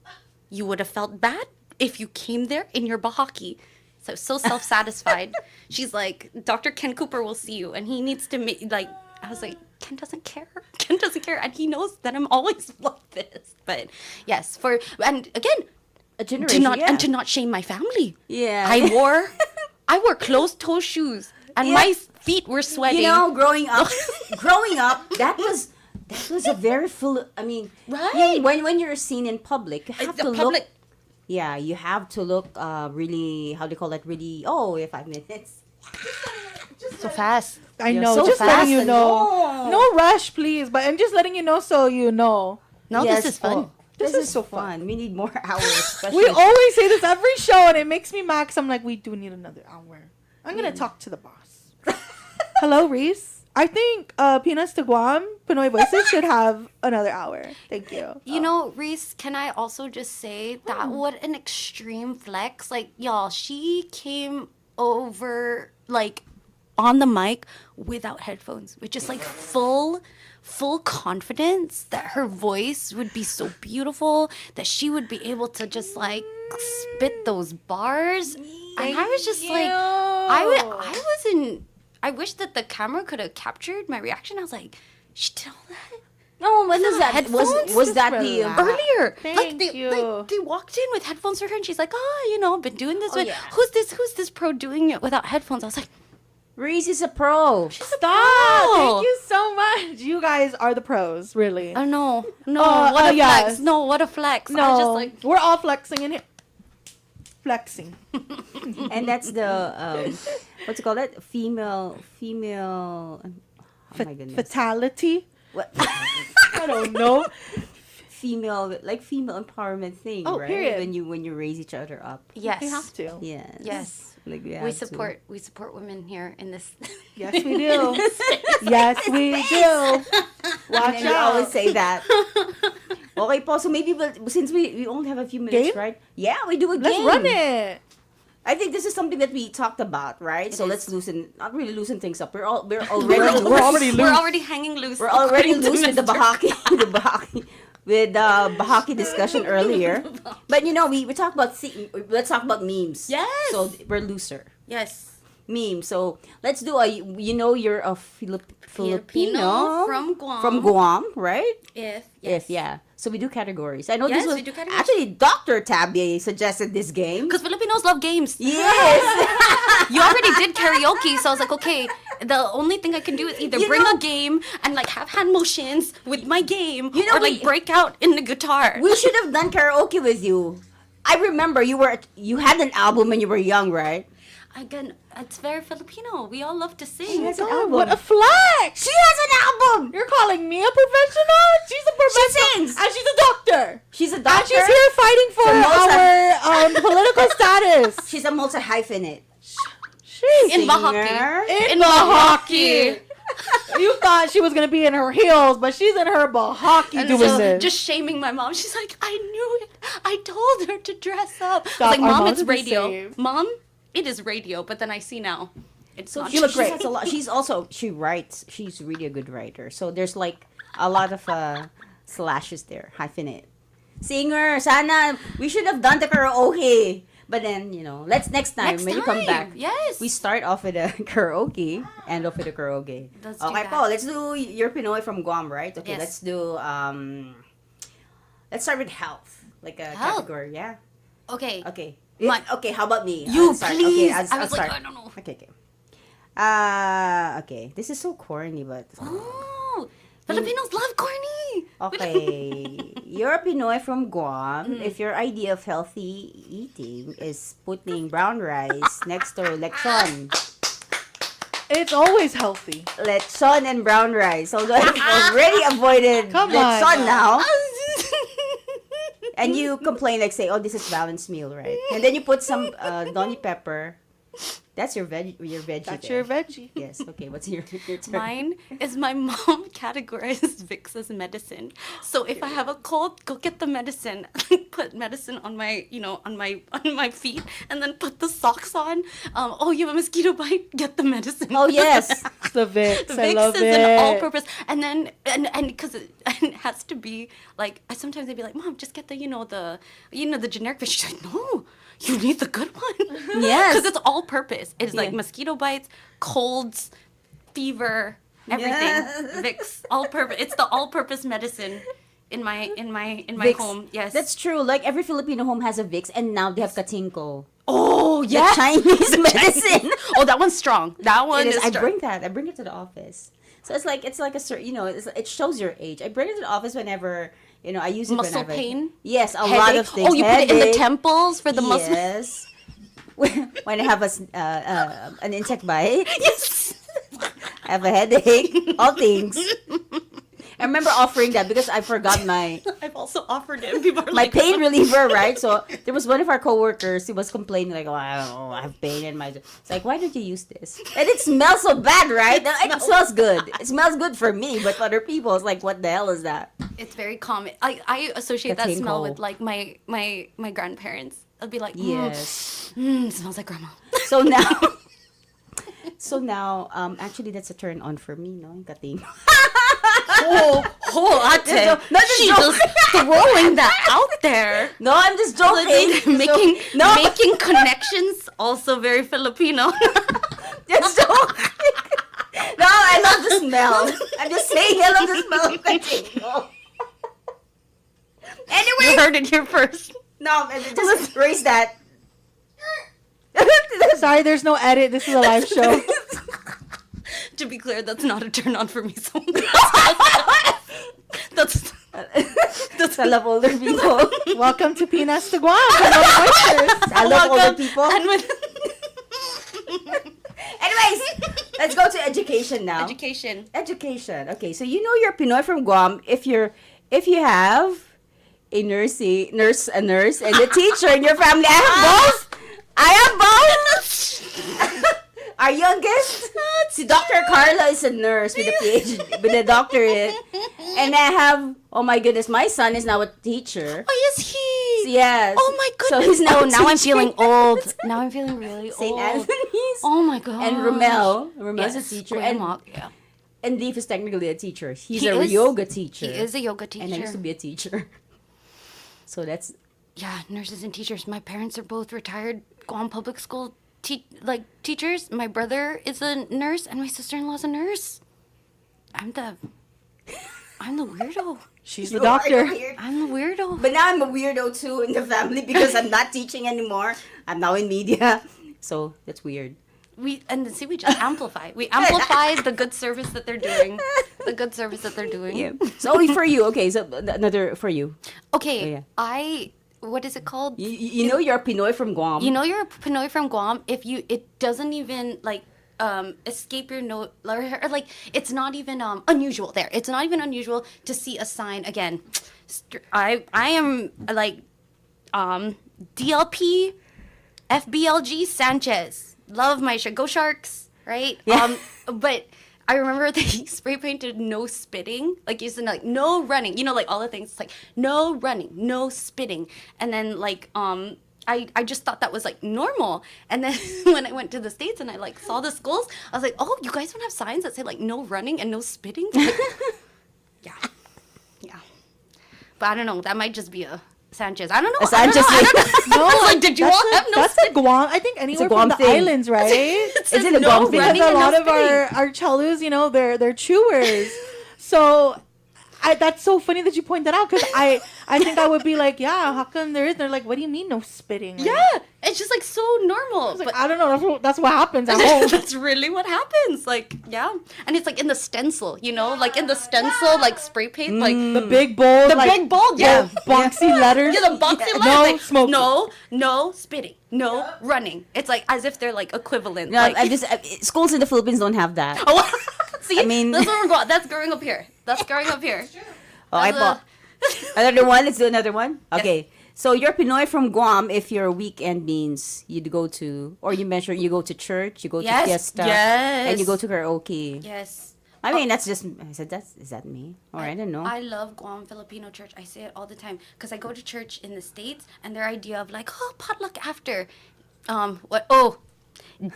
you would have felt bad if you came there in your bahaki. So self-satisfied. She's like, Dr. Ken Cooper will see you and he needs to make, like, I was like, Ken doesn't care. Ken doesn't care. And he knows that I'm always like this. But yes, and again, A generation, to not shame my family. Yeah. I wore closed-toe shoes and my feet were sweating. Growing up, that was a very full. I mean, Right. when you're seen in public, you have The to public- look. Yeah, you have to look really. How do you call that? Really. Oh, 5 minutes. so fast. I You're know, so just fast letting you and know. No rush, please. But I'm just letting you know so you know. No, Yes, this is fun. oh, this is so fun. We need more hours. Especially. We always say this every show, and it makes me mad 'cause I'm like, we do need another hour. I'm gonna talk to the boss. Hello, Reese. I think Pinas to Guam, Pinoy Voices should have another hour. Thank you. You know, Reese, can I also just say that what an extreme flex. Like, y'all, she came over, like, on the mic without headphones, with just, like, full confidence that her voice would be so beautiful, that she would be able to just, like, spit those bars. And I was just like, I wasn't, I wish that the camera could have captured my reaction. I was like, she did all that? No, when was that? Headphones? Was that the relax. Earlier, Thank like you. they walked in with headphones for her, and she's like, been doing this. with yeah. Who's this pro doing it without headphones? I was like, Reese is a pro. Stop! pro. Thank you so much. You guys are the pros, really. oh no, yes. what a flex! No, what a flex! I was just No, like, we're all flexing in here. Flexing. And that's the what's it called? That female. Oh my goodness. Fatality. What? I don't know. female empowerment thing, Oh, right? period. When you raise each other up. yes, We have to. Yes. yes. Like We have to. support women here in this. Yes, we do. Yes, we do. Watch And we out. always say that. Okay, po. So maybe, since we only have a few minutes, Game? right? Yeah, we do a Let's game. run it. I think this is something that we talked about, right? So let's not really loosen things up. We're already We're already hanging loose. We're already according to loose with the Mr. bahaki, with the bahaki discussion earlier. But we talked about let's talk about memes. Yes. So we're looser. Yes. Meme. So let's do you're a Filipino from Guam. From Guam, right? Yes. Yeah. So we do categories. I know Yes, this was we do categories. actually Dr. Tabby suggested this game. Because Filipinos love games. Yes. You already did karaoke, so I was like, okay, the only thing I can do is either bring a game and like have hand motions with my game, or like break out in the guitar. We should have done karaoke with you. I remember you had an album when you were young, right? Again, it's very Filipino. We all love to sing. has an Oh, album. what a flex! She has an album. You're calling me a professional? She's a professional. sings. And she's a doctor. She's a And doctor. she's here fighting for our political status. She's a multi-hyphenate. She's In Bahaki. Singer. in Bahaki. You thought she was going to be in her heels, but she's in her Bahaki And doing so this. just shaming my mom. She's like, I knew it. I told her to dress up. I Stop, was like, our Mom, moms it's would be radio. saved. Mom, it is radio. But then I see now, it's not. She has a lot. She writes. She's really a good writer. So there's like a lot of slashes there, hyphenate. Singer. Sana, we should have done the karaoke. But then, let's next time when you come back. Yes. We start off with a karaoke, end off with a karaoke. Let's do okay, that. Paul, let's do your Pinoy from Guam, right? Okay, Yes. let's do, let's start with health. Like a Health? category, yeah? Okay. Okay. My- how about me? You, I'll start. please. Okay, I I'll was like, start. I don't know. Okay. Okay. This is so corny, but... Oh, Filipinos love corny. Okay. You're a Pinoy from Guam. If your idea of healthy eating is putting brown rice next to lechon. It's always healthy. Lechon and brown rice. Although I've already avoided Come lechon on. now. And you complain like say, oh, this is balanced meal, right? And then you put some Donny pepper. That's your veggie. That's there. your veggie. Yes. Okay. What's your turn? Mine is my mom categorizes Vicks as medicine. So if I have a cold, go get the medicine. Put medicine on my, on my feet, and then put the socks on. Oh, you have a mosquito bite? Get the medicine. Oh yes. The Vicks. I Vicks love is it. an all-purpose, and then and because it has to be like sometimes they'd be like, Mom, just get the the generic. But she's like, no, you need the good one. Yes. Because it's all-purpose. It's like Yeah. mosquito bites, colds, fever, everything. Yes. Vicks, all-purpose. It's the all-purpose medicine in my Vicks. home. Yes, That's true. Like every Filipino home has a Vicks, and now they have katinko. Oh The yeah, Chinese medicine. oh, that one's strong. That one It is. is. I strong. bring it to the office. So it's like a certain, it shows your age. I bring it to the office whenever, I use it Muscle whenever. pain? Yes, a lot Headache? of things. Oh, you put it in the Headache. temples for the muscle. Yes. When I have an insect bite, Yes. I have a headache, all things. I remember offering that because I forgot my I've also offered it. People are my like, pain reliever, right? So there was one of our coworkers. He was complaining like, "Oh, I don't know, I have pain in my." It's like, why don't you use this? And it smells so bad, right? It smells good. It smells good for me, but for other people, it's like, what the hell is that? It's very common. I associate that Katinko. smell with like my grandparents. I'll be like, Yes. smells like grandma. So now, actually, that's a turn on for me, no? Kating. Ate. No, just She joking. just throwing that out there. No, I'm just joking. Making connections, also very Filipino. Just joking. No, I love the smell. I'm just saying I love the smell of Katinko. Anyway. You heard it here first. No, just erase that. Sorry, there's no edit. This is a live show. To be clear, that's not a turn on for me. So that's I love older people. Welcome to Pinas to Guam. I love older people. And with Anyways, let's go to education now. education. Education. Okay, so you're Pinoy from Guam if you have a nurse, and a teacher in your family. I have both. Our youngest, si Dr. Carla is a nurse with a PhD, with a doctorate. And I have, oh my goodness, my son is now a teacher. Oh, is he? Yes. Oh my So goodness. he's now Oh, now I'm teaching feeling old. Now I'm feeling really St. old. Anthony's. Oh my god. And Romel's Yes, a teacher. Grandma, yeah. And Leaf is technically a teacher. He's He a is- yoga teacher. He is a yoga teacher. And I used to be a teacher. So that's Yeah, nurses and teachers. My parents are both retired Guam public school teachers. My brother is a nurse, and my sister-in-law's a nurse. I'm the weirdo. She's the doctor. I'm the weirdo. But now I'm a weirdo too in the family because I'm not teaching anymore. I'm now in media. So that's weird. We just amplify. We amplify the good service that they're doing. The good service that they're doing. Yeah. So for you, okay, so another for you. Okay, Oh, yeah. What is it called? You know you're a Pinoy from Guam. You know you're a Pinoy from Guam if it doesn't even escape your note or like it's not even unusual there. It's not even unusual to see a sign again. I am like DLP FBLG Sanchez. Love my shirt. Go Sharks, right? Yeah. But I remember they spray painted no spitting. Like you said, like no running. You know, like all the things. It's like no running, no spitting. And then like I just thought that was like normal. And then when I went to the States and I like saw the schools, I was like, oh, you guys don't have signs that say like no running and no spitting? Like, yeah. But I don't know. That might just be a Sanchez. I don't know. Sanchez. I don't know. No, I was like, did you all have no that's a Guam. I think anywhere Guam from the thing. islands, right? It's Is it a no Guam thing? Because running a and lot no of our cellos, they're chewers. So that's so funny that you point that out, because I think I would be like, yeah, how come there is? They're like, what do you mean no spitting? Like, Yeah, it's just like so normal. like, But I don't know. That's what happens at home. that's really what happens. Like, yeah. And it's like in the stencil, like in the stencil, like spray paint, like The big bold, the like, big bold, yeah. boxy letters. Yeah, the boxy letters. No like, smoking. No spitting. No running. It's like as if they're like equivalent. No, like, schools in the Philippines don't have that. Oh, see, I mean- that's what we're going. That's growing up here. That's growing up here. Oh, I That's bought another one. Let's do another one. Okay. So you're Pinoy from Guam. If your weekend means you'd go to, or you mention you go to church, you go to fiesta, and you go to karaoke. Yes. I mean, that's just. I said is that me? Or I don't know. I love Guam Filipino church. I say it all the time because I go to church in the States, and their idea of like, oh, potluck after, what? Oh,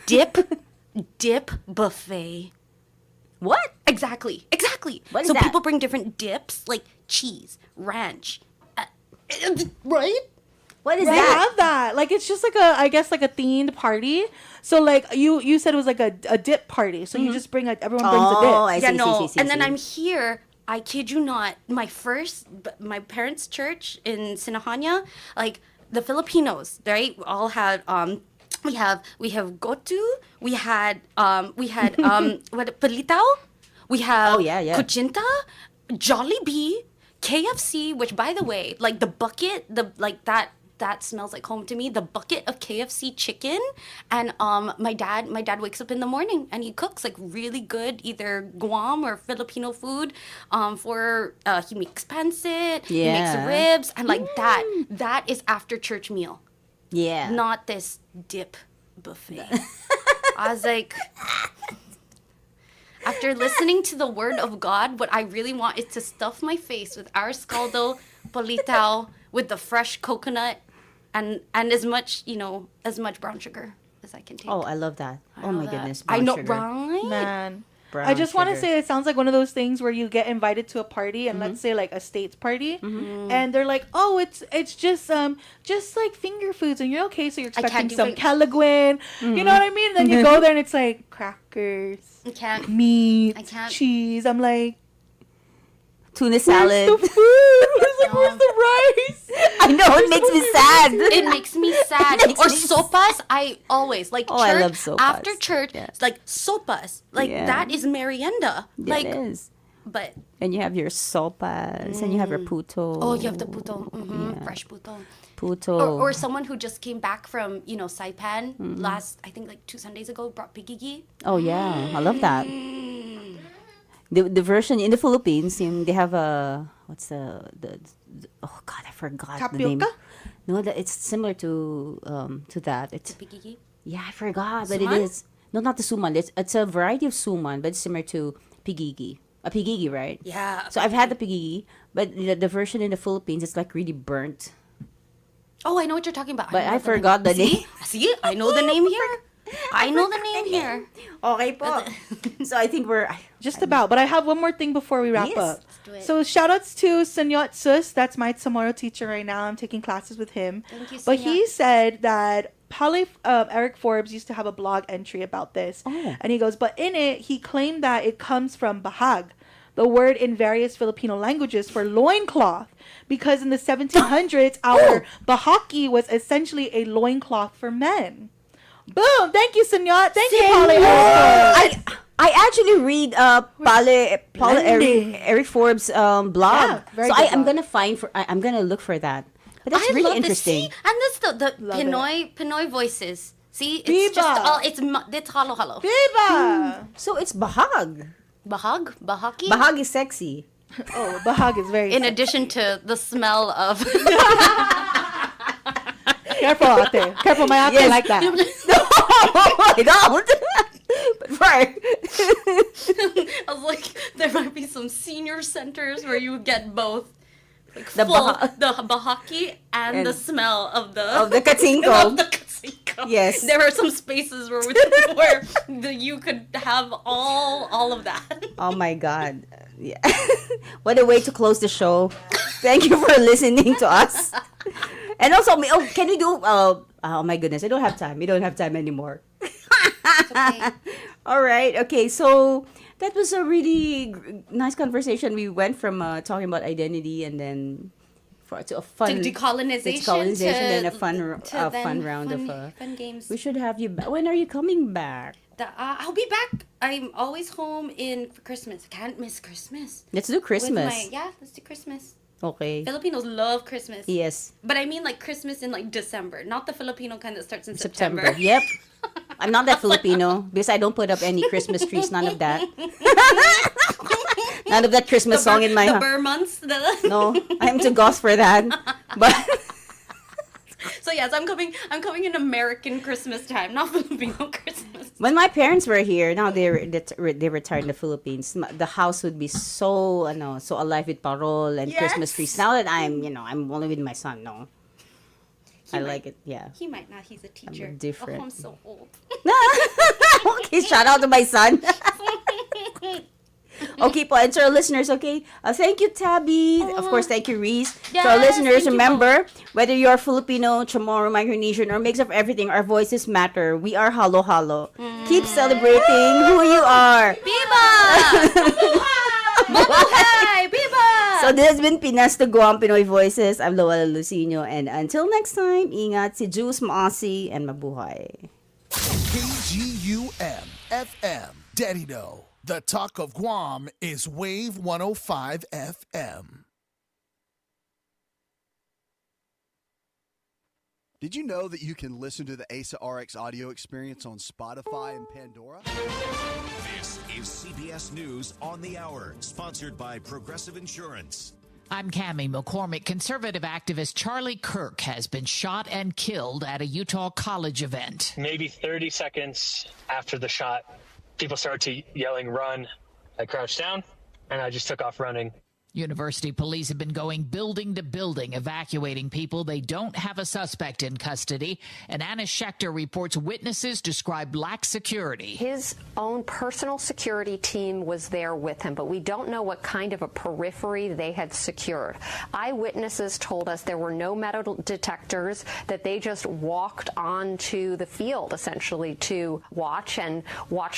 dip buffet. What? Exactly. What is so that? people bring different dips, like cheese, ranch, right? What is They that? have that. Like, it's just like I guess like a themed party. So like you said it was like a dip party. So you just everyone brings a dip. I see, Yeah, no. see. And then I'm here. I kid you not. My parents' church in Sinahanya, like the Filipinos, right? All had we have gotu. We had what palitaw. We have kuchinta, Jollibee, KFC. Which, by the way, like the bucket, that smells like home to me. The bucket of KFC chicken, and my dad wakes up in the morning and he cooks like really good either Guam or Filipino food. He makes pancit, he makes ribs, and like that is after church meal. Yeah. Not this dip buffet. I was like, after listening to the word of God, what I really want is to stuff my face with arroz caldo, palitaw, with the fresh coconut, and as much brown sugar as I can take. Oh, I love that. Oh my goodness. I know, sugar. right? Man. Brown I just want to sugar. say it sounds like one of those things where you get invited to a party, and let's say like a States party, and they're like, oh, it's just like finger foods, and you're okay, so you're expecting do some fing- Calaguin, you know what I mean? And then you go there and it's like crackers, I can't. meat, I can't. cheese. I'm like, Tuna where's salad. the food? Where's the rice? I know, it makes me sad. It makes me sad. It makes Or me sopas, I always like Oh, church. I love sopas. After church, Yeah. it's like sopas. Like Yeah. that is merienda. Yeah, Like, it is. but And you have your sopas, and you have your puto. oh, you have the puto, fresh puto. Puto. Or someone who just came back from Saipan last, I think like 2 Sundays ago, brought pigigi. Oh yeah, I love that. The version in the Philippines, they have a the oh god, I forgot the name. Tapioca? No, it's similar to that. It's Pigigi. yeah, I forgot, but it Suman? is no, not the suman. It's a variety of suman, but it's similar to pigigi. A pigigi, right? Yeah. So I've had the pigigi, but the version in the Philippines, it's like really burnt. Oh, I know what you're talking about. But know I what the forgot the See? name. See? I know the name here. I know the name here. Okay po. So I think we're Just about. But I have one more thing before we wrap Yes. up. do it. So shout outs to Senyot Sus. That's my tomorrow teacher right now. I'm taking classes with him. Thank you, But he Senyot. said that Eric Forbes used to have a blog entry about this. Oh. And he goes, but in it, he claimed that it comes from bahag, the word in various Filipino languages for loincloth. Because in the 1700s, our bahaki was essentially a loincloth for men. Boom! Thank you, Senyot. Thank you, Polly. I actually read Paula Eric Forbes blog. Yeah, very so good I'm blog. gonna I'm gonna look for that. But that's I really love interesting. This. See? And this the Love Pinoy voices. See, it's just Viva! all it's halo halo. Viva! So it's bahag. Bahaki. Bahag is sexy. Oh, bahag is very In sexy. addition to the smell of Careful, ate. Careful, my ate Yes. like that. I don't. But right. I was like, there might be some senior centers where you get both. Like The the bahaki and the And- smell of the katsinko. of the katsinko. Yes. There are some spaces where you could have all of that. Oh my god. Yeah. What a way to close the show. Thank you for listening to us. And also, can we do... oh my goodness, I don't have time. We don't have time anymore. Okay. All right. Okay, so that was a really nice conversation. We went from talking about identity and then to a fun... decolonization. And a fun round of... fun games. We should have you back. When are you coming back? I'll be back. I'm always home for Christmas. I can't miss Christmas. Let's do Christmas. Let's do Christmas. Okay. Filipinos love Christmas. Yes. But I mean like Christmas in like December, not the Filipino kind that starts in September. Yep. I'm not that Filipino because I don't put up any Christmas trees. None of that. None of that Christmas song in my house. The Burr months. No, I'm too goth for that. But so yes, I'm coming in American Christmas time, not Filipino Christmas. When my parents were here, now they retired in the Philippines. The house would be so alive with parol and Christmas trees. Now that I'm only with my son. No, I like it. Yeah. He might not. He's a teacher. I'm different. Oh, I'm so old. Okay, shout out to my son. Okay po, and to our listeners, okay? Thank you, Tabby. Of course, thank you, Reese. Yes, to our listeners, remember, whether you're Filipino, Chamorro, Micronesian, or mix of everything, our voices matter. We are Halo Halo. Keep celebrating who you are. Viva! Mabuhay! Viva! So this has been Pinas to Guam, Pinoy Voices. I'm Loala Lucino, and until next time, ingat, si Juice, Maasi, and mabuhay. KGUM FM, Daddy No. The talk of Guam is Wave 105 FM. Did you know that you can listen to the ASA RX audio experience on Spotify and Pandora? This is CBS News on the Hour, sponsored by Progressive Insurance. I'm Cammie McCormick. Conservative activist Charlie Kirk has been shot and killed at a Utah college event. Maybe 30 seconds after the shot, people started yelling, "Run." I crouched down, and I just took off running. University police have been going building to building, evacuating people. They don't have a suspect in custody. And Anna Schechter reports witnesses described lax security. His own personal security team was there with him, but we don't know what kind of a periphery they had secured. Eyewitnesses told us there were no metal detectors, that they just walked onto the field, essentially, to watch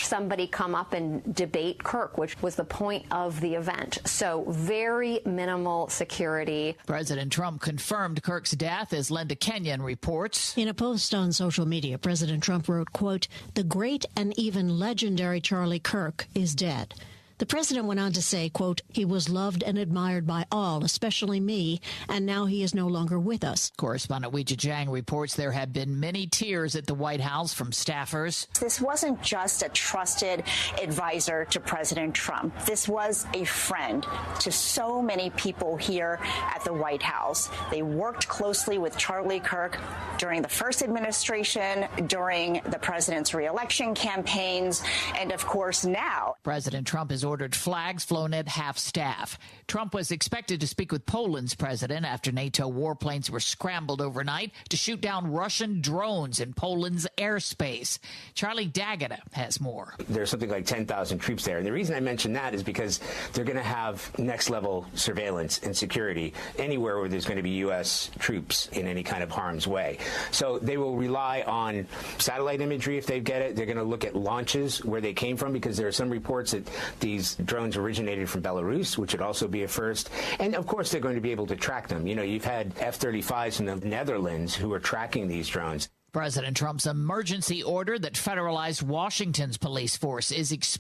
somebody come up and debate Kirk, which was the point of the event. So very minimal security. President Trump confirmed Kirk's death, as Linda Kenyon reports. In a post on social media, President Trump wrote, quote, "The great and even legendary Charlie Kirk is dead." The president went on to say, quote, "He was loved and admired by all, especially me, and now he is no longer with us." Correspondent Weijia Jiang reports there have been many tears at the White House from staffers. This wasn't just a trusted advisor to President Trump. This was a friend to so many people here at the White House. They worked closely with Charlie Kirk during the first administration, during the president's reelection campaigns, and of course now. President Trump has ordered flags flown at half staff. Trump was expected to speak with Poland's president after NATO warplanes were scrambled overnight to shoot down Russian drones in Poland's airspace. Charlie D'Agata has more. There's something like 10,000 troops there. And the reason I mention that is because they're going to have next level surveillance and security anywhere where there's going to be U.S. troops in any kind of harm's way. So they will rely on satellite imagery if they get it. They're going to look at launches where they came from, because there are some reports that these drones originated from Belarus, which would also be a first. And of course, they're going to be able to track them. You know, you've had F-35s in the Netherlands who are tracking these drones. President Trump's emergency order that federalized Washington's police force is